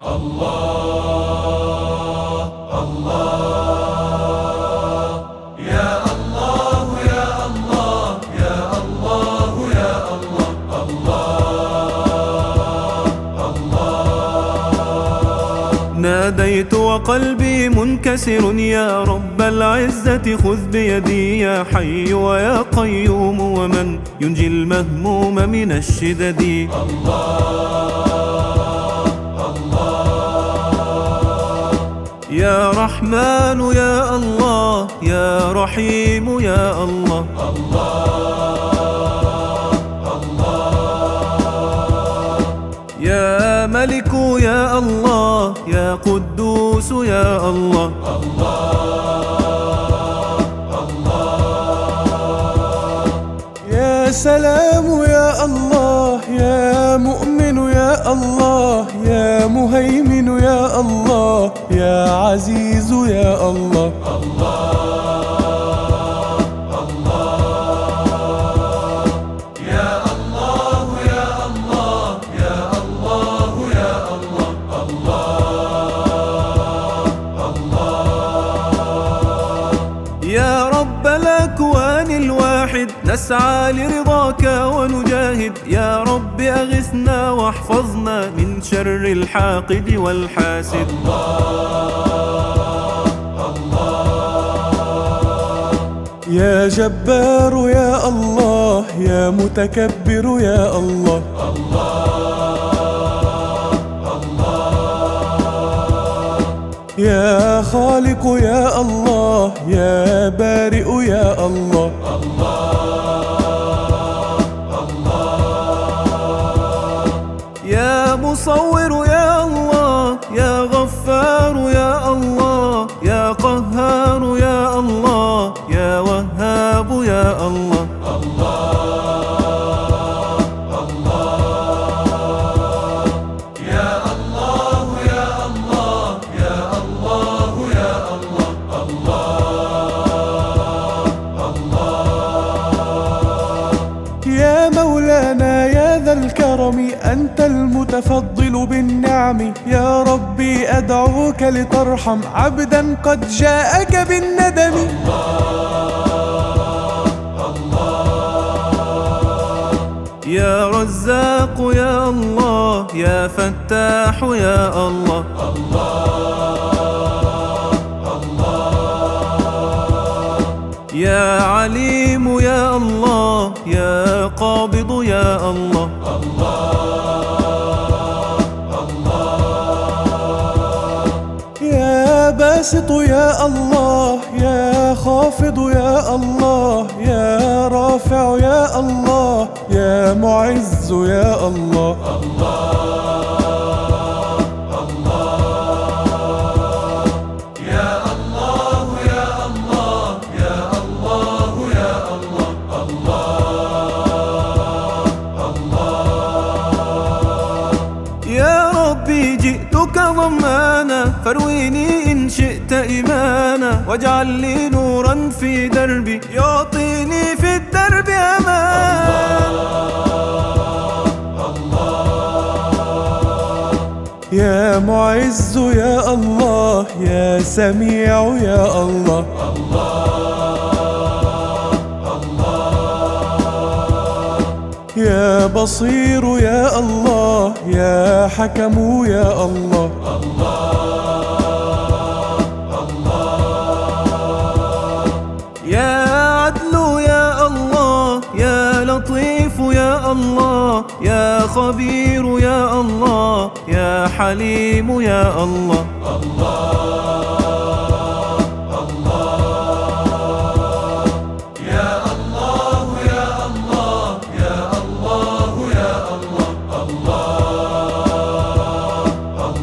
الله الله يا الله يا الله يا الله يا الله الله الله. ناديت وقلبي منكسر يا رب العزة خذ بيدي يا حي ويا قيوم ومن ينجي المهموم من الشدد. يا رحمن يا الله يا رحيم يا الله يا ملك يا الله يا قدوس يا الله يا سلام يا الله يا مؤمن يا الله يا مهيمن يا الله يا عزيز يا الله يا الله يا الله يا الله يا الله الله. يا رب الأكوان الواحد نسعى لرضاك ونجاهد. يا رب أغثنا واحفظنا من شر الحاقد والحاسد. يا جبار يا الله يا متكبر يا الله يا خالق يا الله يا بارئ يا الله يا مصور يا الله يا غفار يا الله يا قهار يا الله يا وهاب يا الله يا الله يا الله يا الله يا الله الله. يا مولانا يا ذا الكرم أنت المتفضل بالنعم. يا ربي أدعوك لترحم عبدا قد جاءك بالندم. يا رزاق يا الله يا فتاح يا الله يا عليم يا الله يا قابض يا الله يا باسط يا الله يا خافض يا الله يا رافع يا الله يا معز يا الله يا الله يا الله يا الله يا الله الله. يا ربي جئتك ضمانا فارويني إن شئت إيمانا واجعل لي نورا في دربي يعطيني في الدرب أمان. يا معز يا الله يا سميع يا الله يا بصير يا الله يا حكم يا الله يا عدل يا الله يا لطيف يا الله يا خبير يا الله يا حليم يا الله يا الله يا الله يا الله يا الله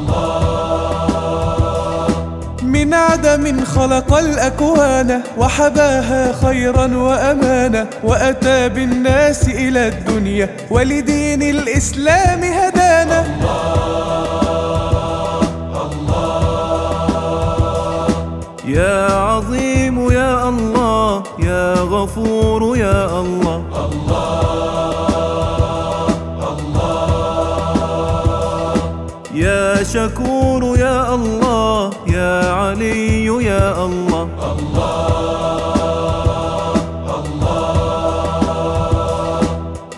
الله. من عدم خلق الأكوان وحباها خيرا وأمانا وأتى بالناس إلى الدنيا ولدين الإسلام هدانا. يا عظيم يا الله يا غفور يا الله يا يا شكور يا الله يا علي يا الله.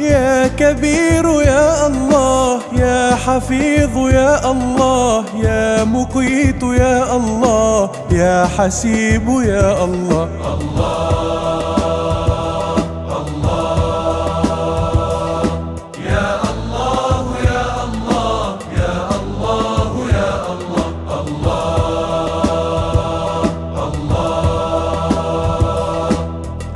يا كبير يا الله يا حفيظ يا الله يا مقيت يا الله يا حسيب يا الله.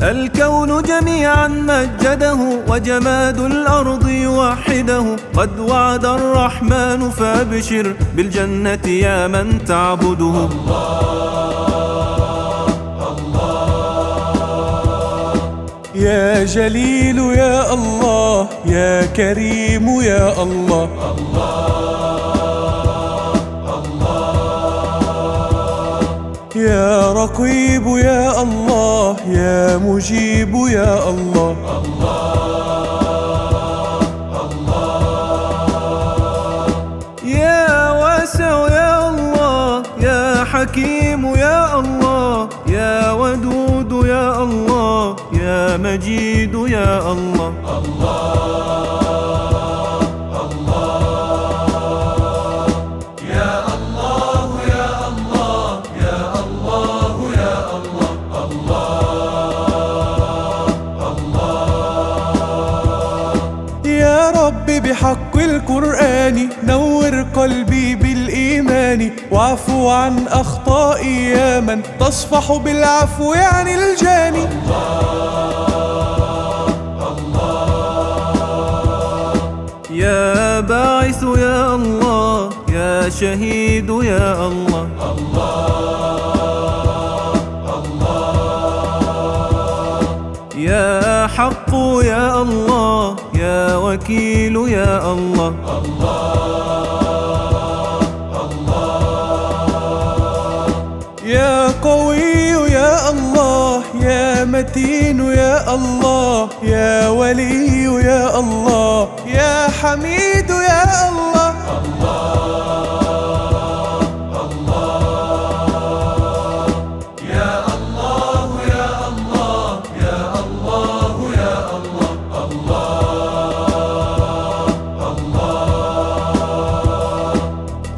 الكون جميعا مجده وجماد الأرض يوحده، قد وعد الرحمن فابشر بالجنة يا من تعبده. يا جليل يا الله يا كريم يا الله. يا رقيب يا الله يا مجيب يا الله. يا واسع يا الله يا حكيم يا الله يا ودود يا الله يا مجيد يا الله. يا رب بحق القرآن نور قلبي بالإيمان، واعفو عن أخطائي يا من تصفح بالعفو عن الجاني. يا باعث يا الله يا شهيد يا الله. يا حق يا الله يا وكيل يا الله. يا قوي يا الله يا متين يا الله يا ولي يا الله يا حميد يا الله.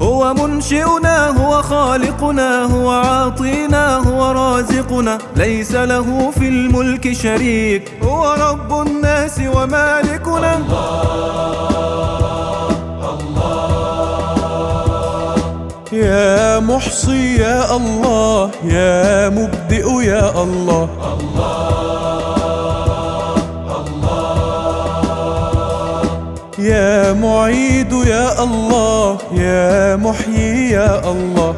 هو منشئنا هو خالقنا هو عاطينا هو رازقنا، ليس له في الملك شريك، هو رب الناس ومالكنا. يا محصي يا الله يا مبدئ يا الله. يا معيد يا الله يا محيي يا الله.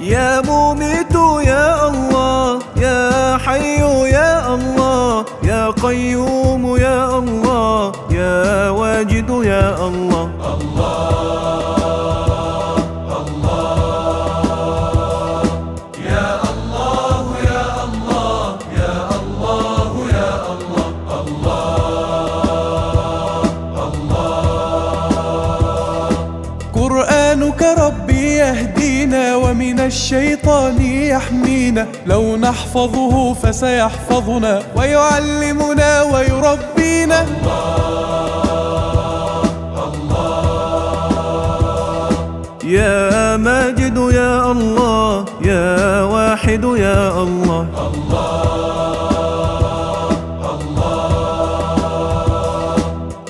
يا مميت يا الله يا حي يا الله يا قيوم يا الله يا واجد يا الله. قرآنك ربي يهدينا ومن الشيطان يحمينا، لو نحفظه فسيحفظنا ويعلمنا ويربينا. يا ماجد يا الله يا واحد يا الله.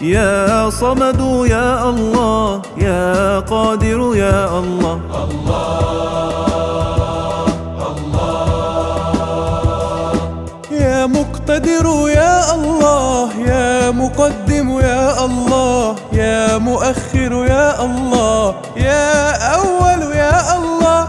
يا صمد يا الله يا قادر يا الله. يا مقتدر يا الله يا مقدم يا الله يا مؤخر يا الله يا أول يا الله.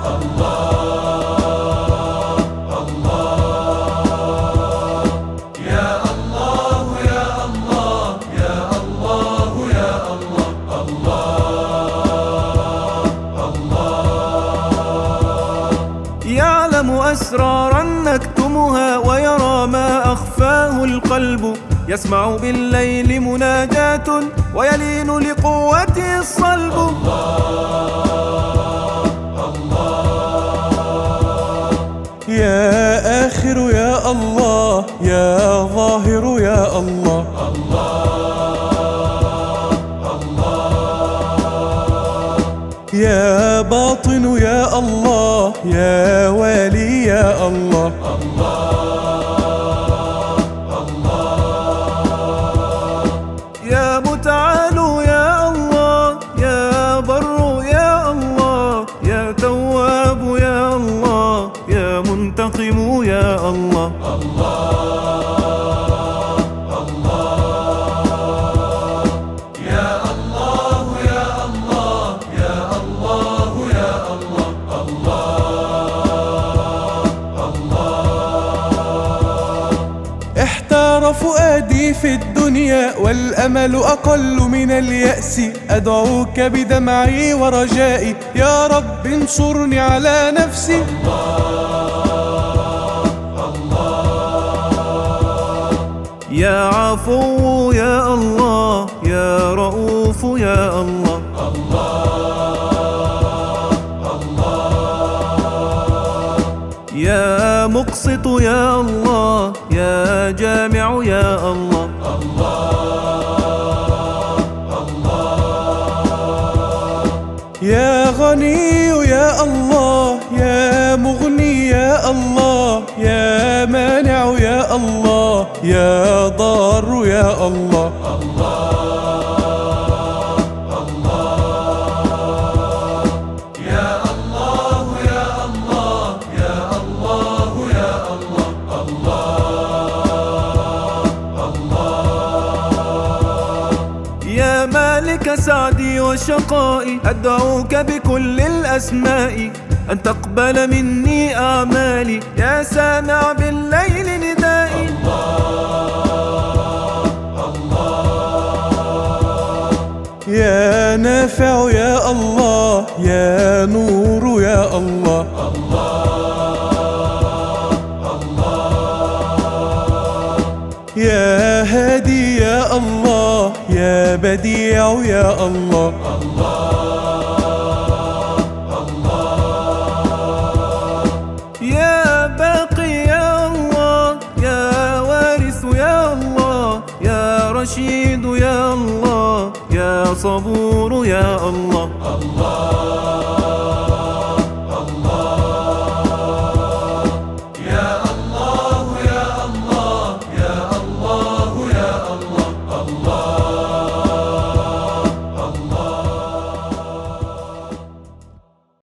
يعلم أسرارا نكتمها ويرى ما أخفاه القلب، يسمع بالليل مناجاة ويلين لقوته الصلب. يا آخر يا الله، يا ظاهر يا الله. يا باطن يا الله، يا والي يا الله. يا متعال يا الله، يا بر يا الله، يا تواب يا الله، يا منتقم يا الله. احتار فؤادي في الدنيا والأمل أقل من اليأس، أدعوك بدمعي ورجائي يا رب انصرني على نفسي. يا عفو يا الله، يا رؤوف يا الله. يا مقسط يا الله، يا جامع يا الله. يا غني يا الله، يا مغني يا الله، يا مانع يا الله، يا ضار يا الله. يا مالك سعدي وشقائي، أدعوك بكل الأسماء أن تقبل مني أعمالي، يا سامع بالليل ندائي. يا نافع يا الله، يا نور يا الله. يا هادي يا الله، يا بديع يا الله. يا باقي يا الله، يا وارث يا الله، يا رشيد يا الله، يا صبور يا الله.